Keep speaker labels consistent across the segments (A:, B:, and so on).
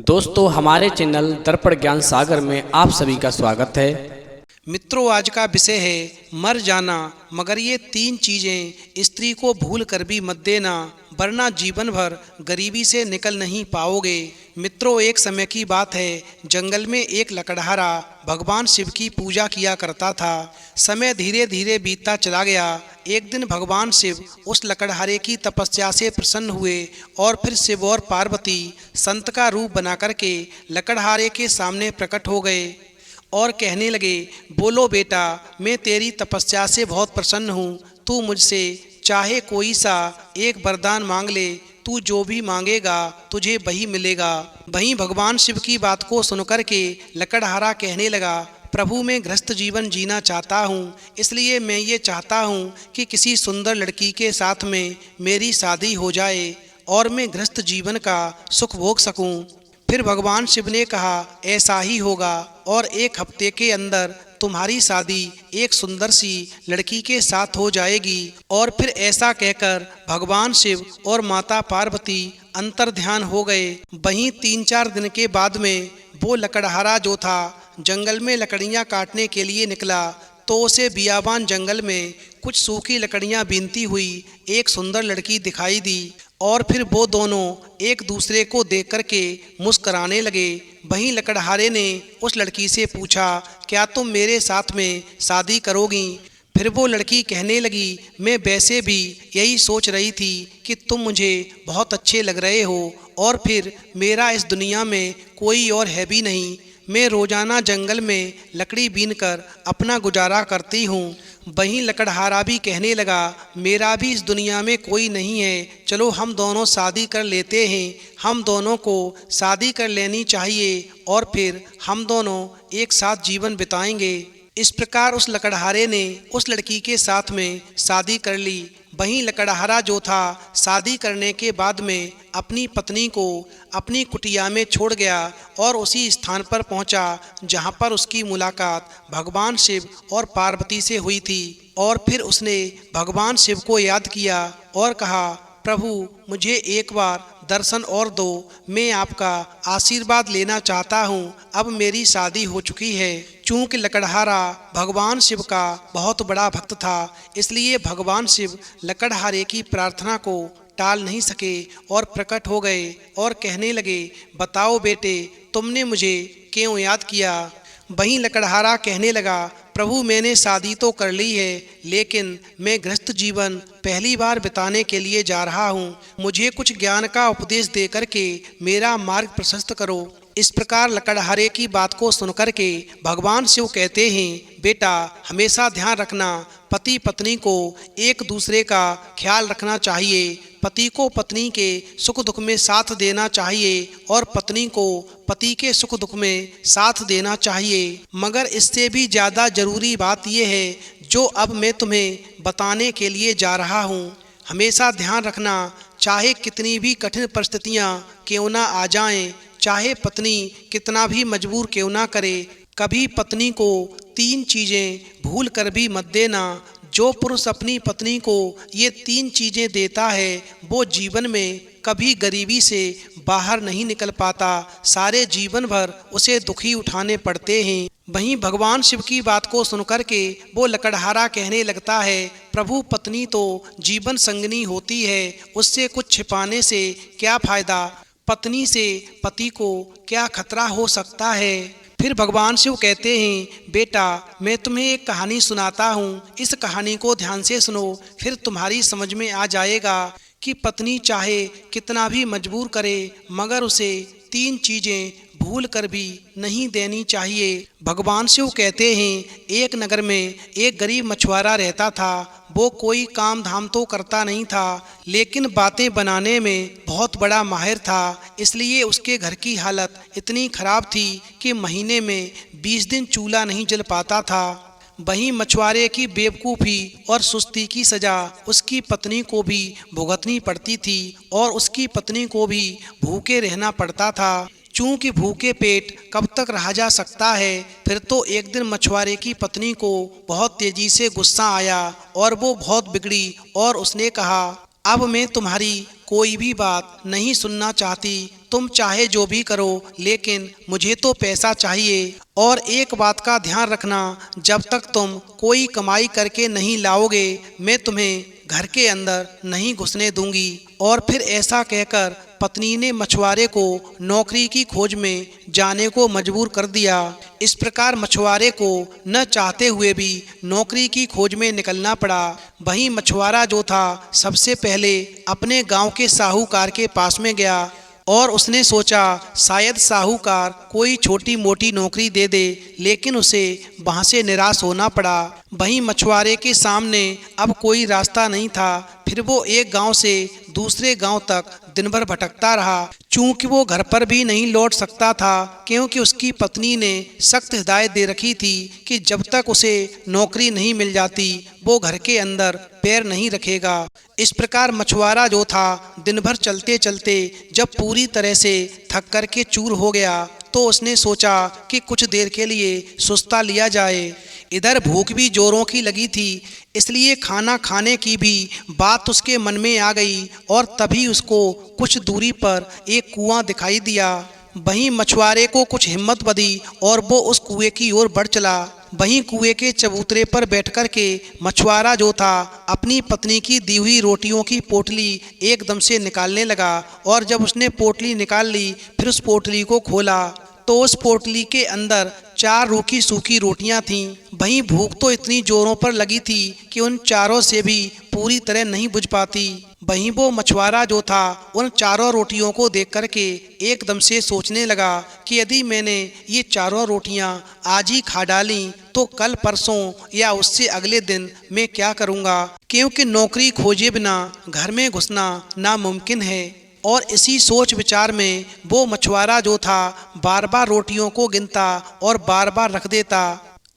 A: दोस्तों हमारे चैनल दर्पण ज्ञान सागर में आप सभी का स्वागत है।
B: मित्रों, आज का विषय है मर जाना, मगर ये 3 चीज़ें स्त्री को भूल कर भी मत देना, वरना जीवन भर गरीबी से निकल नहीं पाओगे। मित्रों, एक समय की बात है, जंगल में एक लकड़हारा भगवान शिव की पूजा किया करता था। समय धीरे धीरे बीतता चला गया। एक दिन भगवान शिव उस लकड़हारे की तपस्या से प्रसन्न हुए और फिर शिव और पार्वती संत का रूप बना करके लकड़हारे के सामने प्रकट हो गए और कहने लगे, बोलो बेटा, मैं तेरी तपस्या से बहुत प्रसन्न हूँ। तू मुझसे चाहे कोई सा एक वरदान मांग ले, तू जो भी मांगेगा तुझे वही मिलेगा। वहीं भगवान शिव की बात को सुनकर के लकड़हारा कहने लगा, प्रभु, मैं गृहस्थ जीवन जीना चाहता हूँ, इसलिए मैं ये चाहता हूँ कि किसी सुंदर लड़की के साथ में मेरी शादी हो जाए और मैं गृहस्थ जीवन का सुख भोग सकूँ। फिर भगवान शिव ने कहा, ऐसा ही होगा और 1 हफ्ते के अंदर तुम्हारी शादी एक सुंदर सी लड़की के साथ हो जाएगी। और फिर ऐसा कहकर भगवान शिव और माता पार्वती अंतर्ध्यान हो गए। वहीं 3-4 दिन के बाद में वो लकड़हारा जो था जंगल में लकड़ियाँ काटने के लिए निकला, तो उसे बियाबान जंगल में कुछ सूखी लकड़ियाँ बीनती हुई एक सुंदर लड़की दिखाई दी और फिर वो दोनों एक दूसरे को देख करके मुस्कराने लगे। वहीं लकड़हारे ने उस लड़की से पूछा, क्या तुम मेरे साथ में शादी करोगी? फिर वो लड़की कहने लगी, मैं वैसे भी यही सोच रही थी कि तुम मुझे बहुत अच्छे लग रहे हो और फिर मेरा इस दुनिया में कोई और है भी नहीं। मैं रोजाना जंगल में लकड़ी बीनकर अपना गुजारा करती हूँ। वहीं लकड़हारा भी कहने लगा, मेरा भी इस दुनिया में कोई नहीं है, चलो हम दोनों शादी कर लेते हैं। हम दोनों को शादी कर लेनी चाहिए और फिर हम दोनों एक साथ जीवन बिताएंगे। इस प्रकार उस लकड़हारे ने उस लड़की के साथ में शादी कर ली। वहीं लकड़हारा जो था शादी करने के बाद में अपनी पत्नी को अपनी कुटिया में छोड़ गया और उसी स्थान पर पहुंचा जहां पर उसकी मुलाकात भगवान शिव और पार्वती से हुई थी। और फिर उसने भगवान शिव को याद किया और कहा, प्रभु, मुझे एक बार दर्शन और दो, मैं आपका आशीर्वाद लेना चाहता हूँ। अब मेरी शादी हो चुकी है। चूँकि लकड़हारा भगवान शिव का बहुत बड़ा भक्त था, इसलिए भगवान शिव लकड़हारे की प्रार्थना को टाल नहीं सके और प्रकट हो गए और कहने लगे, बताओ बेटे, तुमने मुझे क्यों याद किया? वहीं लकड़हारा कहने लगा, प्रभु, मैंने शादी तो कर ली है, लेकिन मैं गृहस्थ जीवन पहली बार बिताने के लिए जा रहा हूँ। मुझे कुछ ज्ञान का उपदेश दे करके मेरा मार्ग प्रशस्त करो। इस प्रकार लकड़हारे की बात को सुनकर के भगवान शिव कहते हैं, बेटा, हमेशा ध्यान रखना, पति पत्नी को एक दूसरे का ख्याल रखना चाहिए। पति को पत्नी के सुख दुख में साथ देना चाहिए और पत्नी को पति के सुख दुख में साथ देना चाहिए। मगर इससे भी ज़्यादा ज़रूरी बात यह है जो अब मैं तुम्हें बताने के लिए जा रहा हूँ। हमेशा ध्यान रखना, चाहे कितनी भी कठिन परिस्थितियाँ क्यों ना आ जाएं, चाहे पत्नी कितना भी मजबूर क्यों ना करे, कभी पत्नी को 3 चीज़ें भूल कर भी मत देना। जो पुरुष अपनी पत्नी को ये 3 चीज़ें देता है, वो जीवन में कभी गरीबी से बाहर नहीं निकल पाता, सारे जीवन भर उसे दुखी उठाने पड़ते हैं। वहीं भगवान शिव की बात को सुनकर के वो लकड़हारा कहने लगता है, प्रभु, पत्नी तो जीवन संगिनी होती है, उससे कुछ छिपाने से क्या फ़ायदा? पत्नी से पति को क्या खतरा हो सकता है? फिर भगवान शिव कहते हैं, बेटा, मैं तुम्हें एक कहानी सुनाता हूँ। इस कहानी को ध्यान से सुनो, फिर तुम्हारी समझ में आ जाएगा कि पत्नी चाहे कितना भी मजबूर करे, मगर उसे 3 चीज़ें भूल कर भी नहीं देनी चाहिए। भगवान शिव कहते हैं, एक नगर में एक गरीब मछुआरा रहता था। वो कोई काम धाम तो करता नहीं था, लेकिन बातें बनाने में बहुत बड़ा माहिर था। इसलिए उसके घर की हालत इतनी खराब थी कि महीने में 20 दिन चूल्हा नहीं जल पाता था। वहीं मछुआरे की बेवकूफ़ी और सुस्ती की सज़ा उसकी पत्नी को भी भुगतनी पड़ती थी और उसकी पत्नी को भी भूखे रहना पड़ता था। चूँकि भूखे पेट कब तक रहा जा सकता है, फिर तो एक दिन मछुआरे की पत्नी को बहुत तेज़ी से गुस्सा आया और वो बहुत बिगड़ी और उसने कहा, अब मैं तुम्हारी कोई भी बात नहीं सुनना चाहती, तुम चाहे जो भी करो, लेकिन मुझे तो पैसा चाहिए। और एक बात का ध्यान रखना, जब तक तुम कोई कमाई करके नहीं लाओगे, मैं तुम्हें घर के अंदर नहीं घुसने दूंगी। और फिर ऐसा कहकर पत्नी ने मछुआरे को नौकरी की खोज में जाने को मजबूर कर दिया। इस प्रकार मछुआरे को न चाहते हुए भी नौकरी की खोज में निकलना पड़ा। वहीं मछुआरा जो था सबसे पहले अपने गांव के साहूकार के पास में गया और उसने सोचा शायद साहूकार कोई छोटी मोटी नौकरी दे दे, लेकिन उसे वहाँ से निराश होना पड़ा। वहीं मछुआरे के सामने अब कोई रास्ता नहीं था। फिर वो एक गांव से दूसरे गांव तक दिन भर भटकता रहा। चूंकि वो घर पर भी नहीं लौट सकता था, क्योंकि उसकी पत्नी ने सख्त हिदायत दे रखी थी कि जब तक उसे नौकरी नहीं मिल जाती वो घर के अंदर पैर नहीं रखेगा। इस प्रकार मछुआरा जो था दिन भर चलते चलते जब पूरी तरह से थक कर के चूर हो गया, तो उसने सोचा कि कुछ देर के लिए सुस्ता लिया जाए। इधर भूख भी जोरों की लगी थी, इसलिए खाना खाने की भी बात उसके मन में आ गई। और तभी उसको कुछ दूरी पर एक कुआं दिखाई दिया। वहीं मछुआरे को कुछ हिम्मत बंधी और वो उस कुएं की ओर बढ़ चला। वहीं कुएं के चबूतरे पर बैठकर के मछुआरा जो था अपनी पत्नी की दी हुई रोटियों की पोटली एकदम से निकालने लगा। और जब उसने पोटली निकाल ली, फिर उस पोटली को खोला तो उस पोटली के अंदर 4 रूखी सूखी रोटियां थीं। वहीं भूख तो इतनी जोरों पर लगी थी कि उन चारों से भी पूरी तरह नहीं बुझ पाती। वहीं वो मछुआरा जो था उन चारों रोटियों को देख करके एकदम से सोचने लगा कि यदि मैंने ये चारों रोटियां आज ही खा डाली तो कल परसों या उससे अगले दिन मैं क्या करूँगा, क्योंकि नौकरी खोजे बिना घर में घुसना नामुमकिन है। और इसी सोच विचार में वो मछुआरा जो था बार बार रोटियों को गिनता और बार बार रख देता।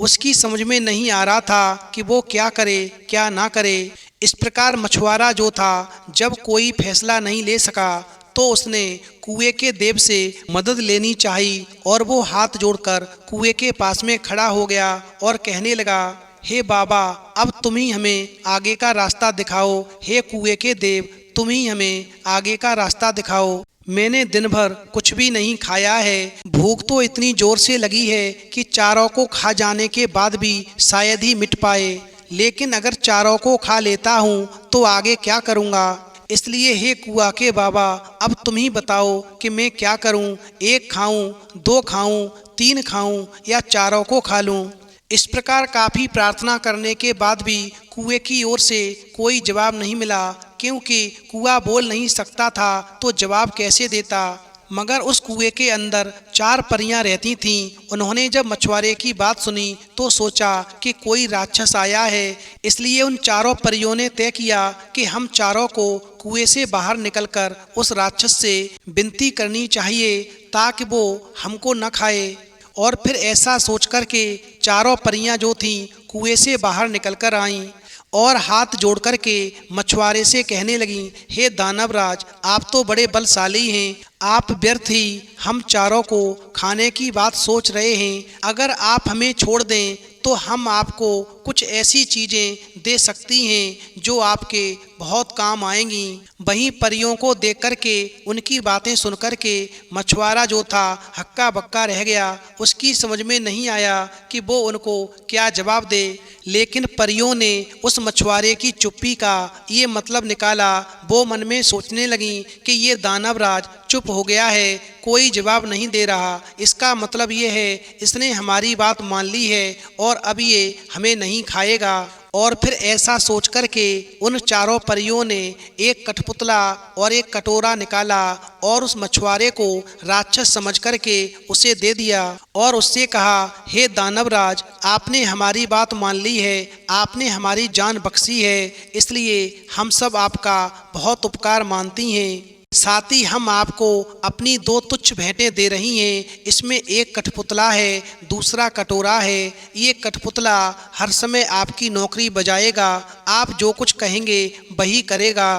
B: उसकी समझ में नहीं आ रहा था कि वो क्या करे क्या ना करे। इस प्रकार मछुआरा जो था जब कोई फैसला नहीं ले सका तो उसने कुएं के देव से मदद लेनी चाहिए। और वो हाथ जोड़कर कुएं के पास में खड़ा हो गया और कहने लगा, हे बाबा, अब तुम ही हमें आगे का रास्ता दिखाओ। हे कुएं के देव, तुम ही हमें आगे का रास्ता दिखाओ। मैंने दिन भर कुछ भी नहीं खाया है। भूख तो इतनी जोर से लगी है कि चारों को खा जाने के बाद भी शायद ही मिट पाए, लेकिन अगर चारों को खा लेता हूँ तो आगे क्या करूँगा। इसलिए हे कुआं के बाबा, अब तुम ही बताओ कि मैं क्या करूँ। 1 खाऊँ, 2 खाऊँ, 3 खाऊँ या चारों को खा लूँ। इस प्रकार काफ़ी प्रार्थना करने के बाद भी कुएं की ओर से कोई जवाब नहीं मिला, क्योंकि कुआं बोल नहीं सकता था तो जवाब कैसे देता। मगर उस कुएं के अंदर 4 परियां रहती थीं। उन्होंने जब मछुआरे की बात सुनी तो सोचा कि कोई राक्षस आया है। इसलिए उन चारों परियों ने तय किया कि हम चारों को कुएं से बाहर निकलकर उस राक्षस से विनती करनी चाहिए ताकि वो हमको न खाए। और फिर ऐसा सोच कर के चारों परियां जो थीं कुएं से बाहर निकल कर आईं और हाथ जोड़ कर के मछुआरे से कहने लगीं, हे दानवराज, आप तो बड़े बलशाली हैं। आप व्यर्थ ही हम चारों को खाने की बात सोच रहे हैं। अगर आप हमें छोड़ दें तो हम आपको कुछ ऐसी चीज़ें दे सकती हैं जो आपके बहुत काम आएंगी। वहीं परियों को देख कर के उनकी बातें सुन कर के मछुआरा जो था हक्का बक्का रह गया। उसकी समझ में नहीं आया कि वो उनको क्या जवाब दे। लेकिन परियों ने उस मछुआरे की चुप्पी का ये मतलब निकाला। वो मन में सोचने लगी कि ये दानवराज चुप हो गया है, कोई जवाब नहीं दे रहा। इसका मतलब ये है इसने हमारी बात मान ली है और अब ये हमें नहीं खाएगा। और फिर ऐसा सोच कर के उन चारों परियों ने एक कठपुतला और एक कटोरा निकाला और उस मछुआरे को राक्षस समझ कर के उसे दे दिया और उससे कहा, हे दानवराज, आपने हमारी बात मान ली है, आपने हमारी जान बख्शी है, इसलिए हम सब आपका बहुत उपकार मानती हैं। साथ ही हम आपको अपनी 2 तुच्छ भेंटें दे रही हैं। इसमें एक कठपुतला है, दूसरा कटोरा है। ये कठपुतला हर समय आपकी नौकरी बजाएगा, आप जो कुछ कहेंगे वही करेगा।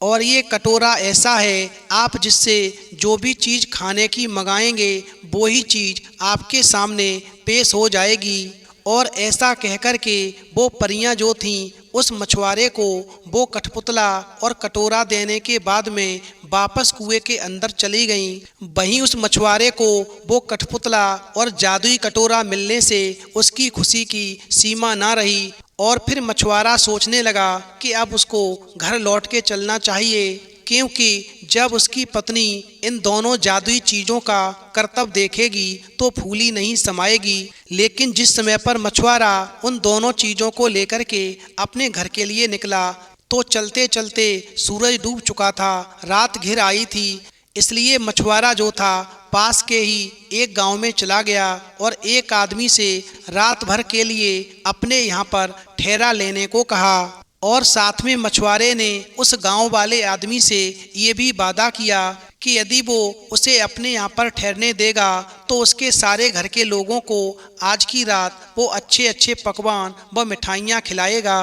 B: और ये कटोरा ऐसा है, आप जिससे जो भी चीज़ खाने की मंगाएंगे वो ही चीज़ आपके सामने पेश हो जाएगी। और ऐसा कहकर के वो परियां जो थीं उस मछुआरे को वो कठपुतला और कटोरा देने के बाद में वापस कुएं के अंदर चली गईं। वहीं उस मछुआरे को वो कठपुतला और जादुई कटोरा मिलने से उसकी खुशी की सीमा ना रही और फिर मछुआरा सोचने लगा कि अब उसको घर लौट के चलना चाहिए, क्योंकि जब उसकी पत्नी इन दोनों जादुई चीज़ों का करतब देखेगी तो फूली नहीं समाएगी। लेकिन जिस समय पर मछुआरा उन दोनों चीज़ों को लेकर के अपने घर के लिए निकला तो चलते चलते सूरज डूब चुका था, रात घिर आई थी। इसलिए मछुआरा जो था पास के ही एक गांव में चला गया और एक आदमी से रात भर के लिए अपने यहाँ पर ठहरा लेने को कहा और साथ में मछुआरे ने उस गांव वाले आदमी से ये भी वादा किया कि यदि वो उसे अपने यहाँ पर ठहरने देगा तो उसके सारे घर के लोगों को आज की रात वो अच्छे अच्छे पकवान व मिठाइयाँ खिलाएगा।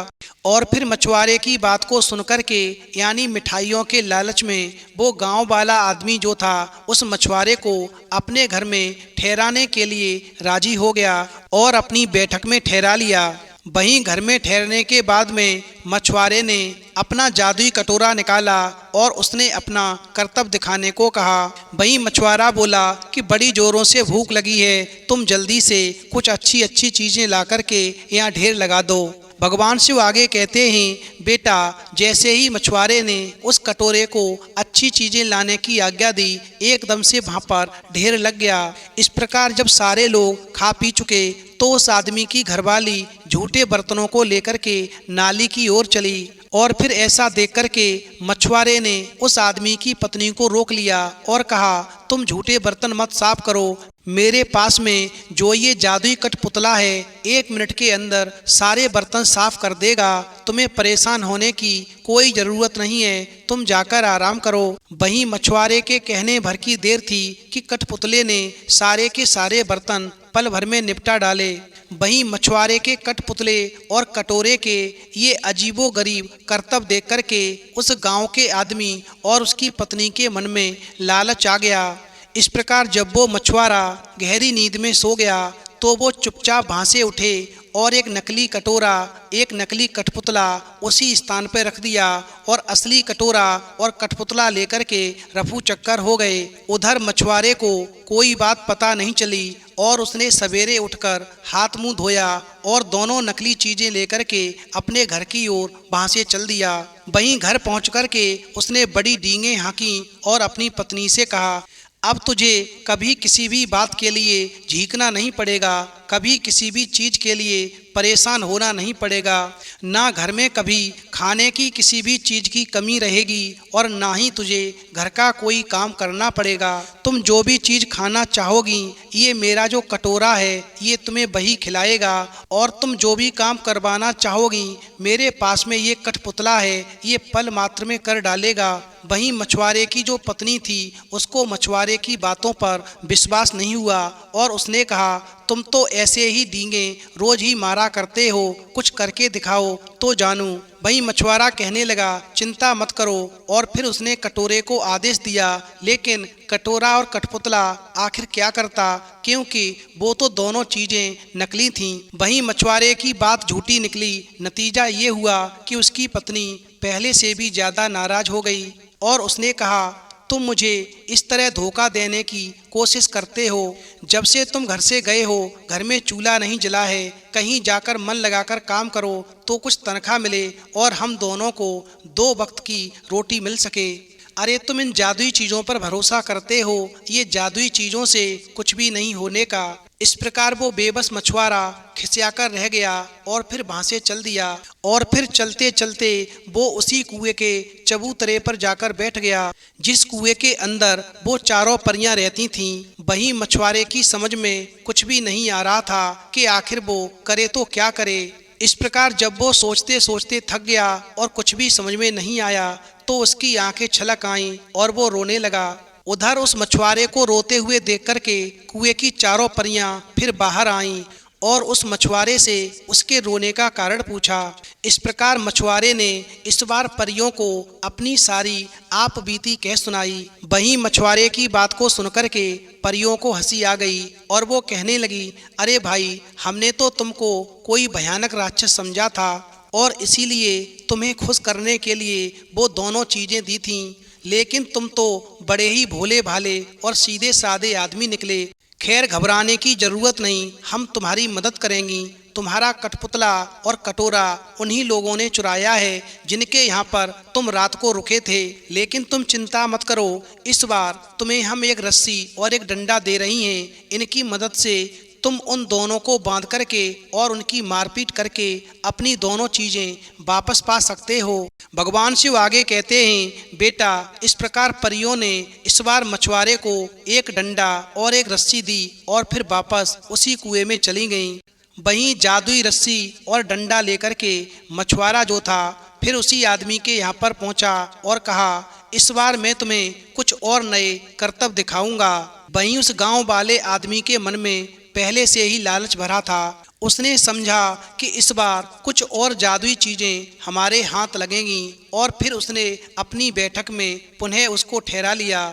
B: और फिर मछुआरे की बात को सुनकर के यानी मिठाइयों के लालच में वो गांव वाला आदमी जो था उस मछुआरे को अपने घर में ठहराने के लिए राजी हो गया और अपनी बैठक में ठहरा लिया। वहीं घर में ठहरने के बाद में मछुआरे ने अपना जादुई कटोरा निकाला और उसने अपना करतब दिखाने को कहा। वहीं मछुआरा बोला कि बड़ी जोरों से भूख लगी है, तुम जल्दी से कुछ अच्छी अच्छी चीज़ें ला कर के यहाँ ढेर लगा दो। भगवान शिव आगे कहते हैं, बेटा जैसे ही मछुआरे ने उस कटोरे को अच्छी चीज़ें लाने की आज्ञा दी, एकदम से वहाँ पर ढेर लग गया। इस प्रकार जब सारे लोग खा पी चुके तो उस आदमी की घरवाली झूठे बर्तनों को लेकर के नाली की ओर चली और फिर ऐसा देख कर के मछुआरे ने उस आदमी की पत्नी को रोक लिया और कहा, तुम झूठे बर्तन मत साफ करो, मेरे पास में जो ये जादुई कठपुतला है 1 मिनट के अंदर सारे बर्तन साफ कर देगा, तुम्हें परेशान होने की कोई ज़रूरत नहीं है, तुम जाकर आराम करो। वहीं मछुआरे के कहने भर की देर थी कि कठपुतले ने सारे के सारे बर्तन पल भर में निपटा डाले। वहीं मछुआरे के कठपुतले और कटोरे के ये अजीबो गरीब करतब देख कर के उस गांव के आदमी और उसकी पत्नी के मन में लालच आ गया। इस प्रकार जब वो मछुआरा गहरी नींद में सो गया तो वो चुपचाप वहाँ से उठे और एक नकली कटोरा, एक नकली कठपुतला उसी स्थान पर रख दिया और असली कटोरा और कठपुतला लेकर के रफू चक्कर हो गए। उधर मछुआरे को कोई बात पता नहीं चली और उसने सवेरे उठकर हाथ मुंह धोया और दोनों नकली चीज़ें लेकर के अपने घर की ओर वहाँ से चल दिया। वहीं घर पहुँच कर के उसने बड़ी डींगें हाँकी और अपनी पत्नी से कहा, अब तुझे कभी किसी भी बात के लिए झीकना नहीं पड़ेगा, कभी किसी भी चीज़ के लिए परेशान होना नहीं पड़ेगा, ना घर में कभी खाने की किसी भी चीज़ की कमी रहेगी और ना ही तुझे घर का कोई काम करना पड़ेगा। तुम जो भी चीज़ खाना चाहोगी ये मेरा जो कटोरा है ये तुम्हें वही खिलाएगा और तुम जो भी काम करवाना चाहोगी मेरे पास में ये कठपुतला है, ये पल मात्र में कर डालेगा। वहीं मछुआरे की जो पत्नी थी उसको मछुआरे की बातों पर विश्वास नहीं हुआ और उसने कहा, तुम तो ऐसे ही डींगे रोज ही मारा करते हो, कुछ करके दिखाओ तो जानूं। वहीं मछुआरा कहने लगा, चिंता मत करो, और फिर उसने कटोरे को आदेश दिया। लेकिन कटोरा और कठपुतला आखिर क्या करता, क्योंकि वो तो दोनों चीज़ें नकली थीं। वहीं मछुआरे की बात झूठी निकली। नतीजा ये हुआ कि उसकी पत्नी पहले से भी ज़्यादा नाराज़ हो गई और उसने कहा, तुम मुझे इस तरह धोखा देने की कोशिश करते हो। जब से तुम घर से गए हो घर में चूल्हा नहीं जला है, कहीं जाकर मन लगाकर काम करो तो कुछ तनख्वाह मिले और हम दोनों को 2 वक्त की रोटी मिल सके। अरे तुम इन जादुई चीज़ों पर भरोसा करते हो, ये जादुई चीज़ों से कुछ भी नहीं होने का। इस प्रकार वो बेबस मछुआरा खिसियाकर रह गया और फिर वहाँ से चल दिया और फिर चलते चलते वो उसी कुएं के चबूतरे पर जाकर बैठ गया जिस कुएं के अंदर वो चारों परियां रहती थीं। वहीं मछुआरे की समझ में कुछ भी नहीं आ रहा था कि आखिर वो करे तो क्या करे। इस प्रकार जब वो सोचते सोचते थक गया और कुछ भी समझ में नहीं आया तो उसकी आंखें छलक आईं और वो रोने लगा। उधर उस मछुआरे को रोते हुए देख करके कुएं की चारों परियां फिर बाहर आईं और उस मछुआरे से उसके रोने का कारण पूछा। इस प्रकार मछुआरे ने इस बार परियों को अपनी सारी आप बीती कह सुनाई। वहीं मछुआरे की बात को सुनकर के परियों को हंसी आ गई और वो कहने लगी, अरे भाई, हमने तो तुमको कोई भयानक राक्षस समझा था और इसीलिए तुम्हें खुश करने के लिए वो दोनों चीज़ें दी थीं, लेकिन तुम तो बड़े ही भोले भाले और सीधे साधे आदमी निकले। खैर, घबराने की जरूरत नहीं, हम तुम्हारी मदद करेंगी। तुम्हारा कठपुतला और कटोरा उन्हीं लोगों ने चुराया है जिनके यहाँ पर तुम रात को रुके थे। लेकिन तुम चिंता मत करो, इस बार तुम्हें हम एक रस्सी और एक डंडा दे रही हैं। इनकी मदद से तुम उन दोनों को बांध करके और उनकी मारपीट करके अपनी दोनों चीजें वापस पा सकते हो। भगवान शिव आगे कहते हैं, बेटा, इस प्रकार परियों ने इस बार मछुआरे को एक डंडा और एक रस्सी दी और फिर वापस उसी कुएं में चली गईं। वहीं जादुई रस्सी और डंडा लेकर के मछुआरा जो था फिर उसी आदमी के यहाँ पर पहुँचा और कहा, इस बार मैं तुम्हें कुछ और नए करतब दिखाऊंगा। वहीं उस गांव वाले आदमी के मन में पहले से ही लालच भरा था। उसने समझा कि इस बार कुछ और जादुई चीजें हमारे हाथ लगेंगी और फिर उसने अपनी बैठक में पुनः उसको ठहरा लिया।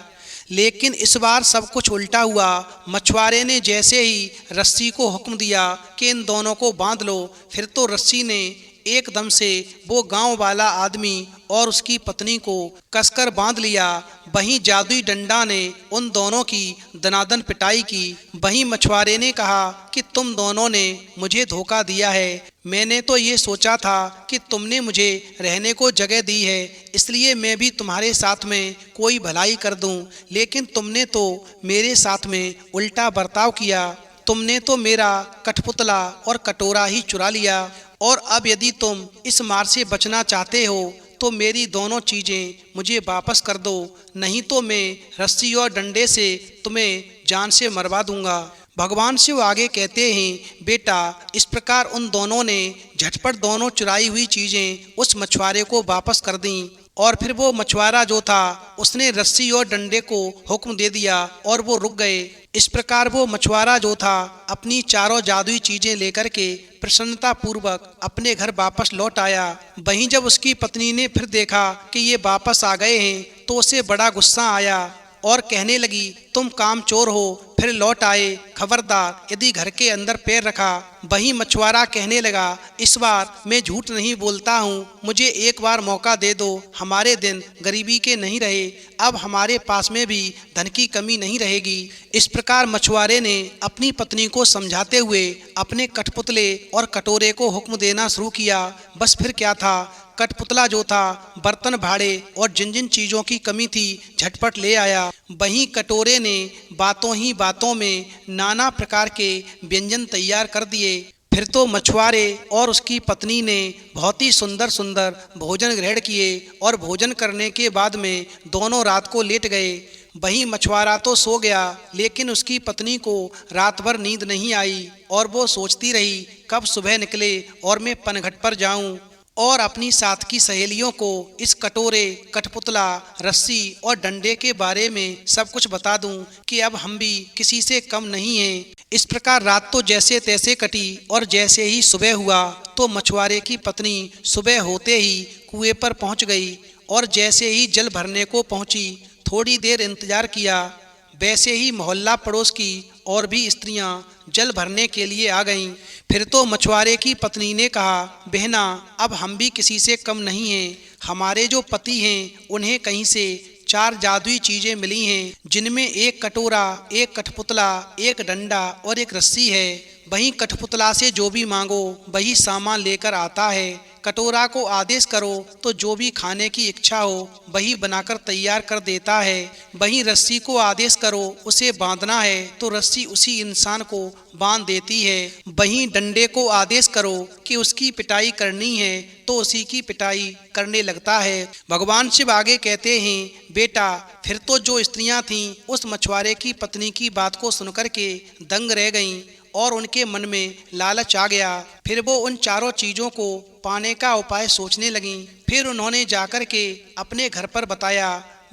B: लेकिन इस बार सब कुछ उल्टा हुआ। मछुआरे ने जैसे ही रस्सी को हुक्म दिया कि इन दोनों को बांध लो, फिर तो रस्सी ने एकदम से वो गांव वाला आदमी और उसकी पत्नी को कसकर बांध लिया। वहीं जादुई डंडा ने उन दोनों की दनादन पिटाई की। वहीं मछुआरे ने कहा कि तुम दोनों ने मुझे धोखा दिया है। मैंने तो ये सोचा था कि तुमने मुझे रहने को जगह दी है, इसलिए मैं भी तुम्हारे साथ में कोई भलाई कर दूं, लेकिन तुमने तो मेरे साथ में उल्टा बर्ताव किया। तुमने तो मेरा कठपुतला और कटोरा ही चुरा लिया और अब यदि तुम इस मार से बचना चाहते हो तो मेरी दोनों चीज़ें मुझे वापस कर दो, नहीं तो मैं रस्सी और डंडे से तुम्हें जान से मरवा दूंगा। भगवान शिव आगे कहते हैं, बेटा, इस प्रकार उन दोनों ने झटपट दोनों चुराई हुई चीज़ें उस मछुआरे को वापस कर दी और फिर वो मछुआरा जो था उसने रस्सी और डंडे को हुक्म दे दिया और वो रुक गए। इस प्रकार वो मछुआरा जो था अपनी चारों जादुई चीजें लेकर के प्रसन्नता पूर्वक अपने घर वापस लौट आया। वहीं जब उसकी पत्नी ने फिर देखा कि ये वापस आ गए हैं तो उसे बड़ा गुस्सा आया और कहने लगी, तुम कामचोर हो, फिर लौट आए, खबरदार यदि घर के अंदर पैर रखा। वहीं मछुआरा कहने लगा, इस बार मैं झूठ नहीं बोलता हूँ, मुझे एक बार मौका दे दो। हमारे दिन गरीबी के नहीं रहे, अब हमारे पास में भी धन की कमी नहीं रहेगी। इस प्रकार मछुआरे ने अपनी पत्नी को समझाते हुए अपने कठपुतले और कटोरे को हुक्म देना शुरू किया। बस फिर क्या था, कठपुतला जो था बर्तन भाड़े और जिन जिन चीज़ों की कमी थी झटपट ले आया। वहीं कटोरे ने बातों ही बातों में नाना प्रकार के व्यंजन तैयार कर दिए। फिर तो मछुआरे और उसकी पत्नी ने बहुत ही सुंदर सुंदर भोजन ग्रहण किए और भोजन करने के बाद में दोनों रात को लेट गए। वहीं मछुआरा तो सो गया, लेकिन उसकी पत्नी को रात भर नींद नहीं आई और वो सोचती रही कब सुबह निकले और मैं पनघट पर जाऊं और अपनी साथ की सहेलियों को इस कटोरे, कठपुतला, रस्सी और डंडे के बारे में सब कुछ बता दूं कि अब हम भी किसी से कम नहीं हैं। इस प्रकार रात तो जैसे तैसे कटी और जैसे ही सुबह हुआ तो मछुआरे की पत्नी सुबह होते ही कुएं पर पहुंच गई और जैसे ही जल भरने को पहुंची थोड़ी देर इंतजार किया, वैसे ही मोहल्ला पड़ोस की और भी स्त्रियां जल भरने के लिए आ गईं। फिर तो मछुआरे की पत्नी ने कहा, बहना, अब हम भी किसी से कम नहीं हैं। हमारे जो पति हैं उन्हें कहीं से 4 जादुई चीज़ें मिली हैं, जिनमें एक कटोरा, एक कठपुतला, एक डंडा और एक रस्सी है। वहीं कठपुतला से जो भी मांगो वही सामान लेकर आता है। कटोरा को आदेश करो तो जो भी खाने की इच्छा हो वही बनाकर तैयार कर देता है। वहीं रस्सी को आदेश करो उसे बांधना है तो रस्सी उसी इंसान को बांध देती है। वहीं डंडे को आदेश करो कि उसकी पिटाई करनी है तो उसी की पिटाई करने लगता है। भगवान शिव आगे कहते हैं, बेटा, फिर तो जो स्त्रियां थीं उस मछुआरे की पत्नी की बात को सुनकर के दंग रह गईं और उनके मन में लालच आ गया। फिर वो उन चारों चीज़ों को पाने का उपाय सोचने लगीं। फिर उन्होंने जाकर के अपने घर पर बताया।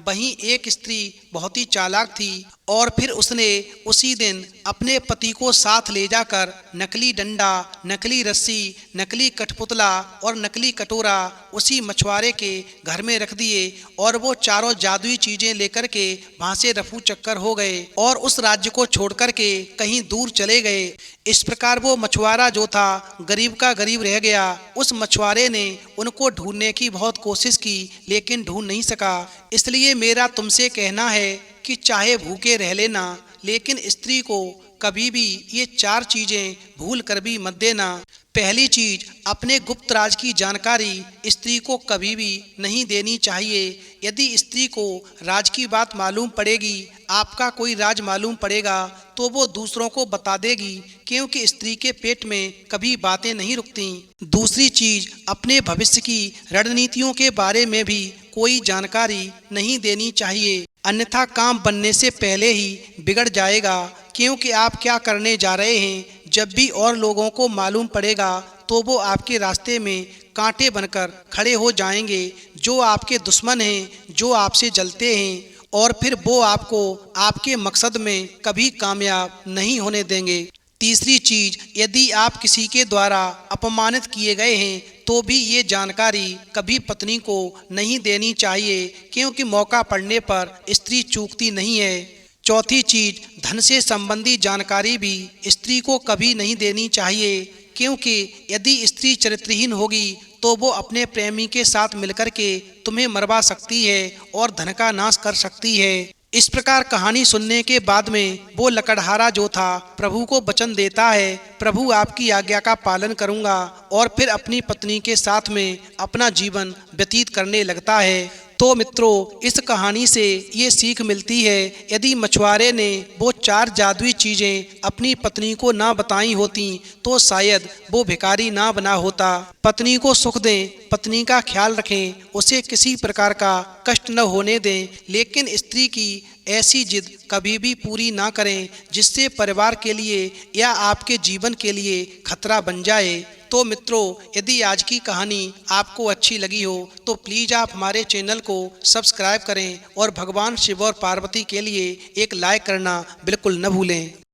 B: वहीं एक स्त्री बहुत ही चालाक थी और फिर उसने उसी दिन अपने पति को साथ ले जाकर नकली डंडा, नकली रस्सी, नकली कठपुतला और नकली कटोरा उसी मछुआरे के घर में रख दिए और वो चारों जादुई चीजें लेकर के वहां से रफू चक्कर हो गए और उस राज्य को छोड़ कर के कहीं दूर चले गए। इस प्रकार वो मछुआरा जो था गरीब का गरीब रह गया। उस मछुआरे ने उनको ढूंढने की बहुत कोशिश की लेकिन ढूंढ नहीं सका। इसलिए मेरा तुमसे कहना है कि चाहे भूखे रह लेना, लेकिन स्त्री को कभी भी ये 4 चीजें भूल कर भी मत देना। पहली चीज, अपने गुप्त राज की जानकारी स्त्री को कभी भी नहीं देनी चाहिए। यदि स्त्री को राज की बात मालूम पड़ेगी, आपका कोई राज मालूम पड़ेगा, तो वो दूसरों को बता देगी, क्योंकि स्त्री के पेट में कभी बातें नहीं रुकती। दूसरी चीज, अपने भविष्य की रणनीतियों के बारे में भी कोई जानकारी नहीं देनी चाहिए, अन्यथा काम बनने से पहले ही बिगड़ जाएगा। क्योंकि आप क्या करने जा रहे हैं जब भी और लोगों को मालूम पड़ेगा तो वो आपके रास्ते में कांटे बनकर खड़े हो जाएंगे, जो आपके दुश्मन हैं, जो आपसे जलते हैं, और फिर वो आपको आपके मकसद में कभी कामयाब नहीं होने देंगे। तीसरी चीज, यदि आप किसी के द्वारा अपमानित किए गए हैं तो भी ये जानकारी कभी पत्नी को नहीं देनी चाहिए, क्योंकि मौका पड़ने पर स्त्री चूकती नहीं है। चौथी चीज, धन से संबंधी जानकारी भी स्त्री को कभी नहीं देनी चाहिए, क्योंकि यदि स्त्री चरित्रहीन होगी तो वो अपने प्रेमी के साथ मिलकर के तुम्हें मरवा सकती है और धन का नाश कर सकती है। इस प्रकार कहानी सुनने के बाद में वो लकड़हारा जो था प्रभु को वचन देता है, प्रभु आपकी आज्ञा का पालन करूंगा, और फिर अपनी पत्नी के साथ में अपना जीवन व्यतीत करने लगता है। तो मित्रों, इस कहानी से ये सीख मिलती है, यदि मछुआरे ने वो 4 जादुई चीजें अपनी पत्नी को ना बताई होती तो शायद वो भिखारी ना बना होता। पत्नी को सुख दें, पत्नी का ख्याल रखें, उसे किसी प्रकार का कष्ट न होने दें, लेकिन स्त्री की ऐसी जिद कभी भी पूरी ना करें जिससे परिवार के लिए या आपके जीवन के लिए खतरा बन जाए। तो मित्रों, यदि आज की कहानी आपको अच्छी लगी हो तो प्लीज़ आप हमारे चैनल को सब्सक्राइब करें और भगवान शिव और पार्वती के लिए एक लाइक करना बिल्कुल न भूलें।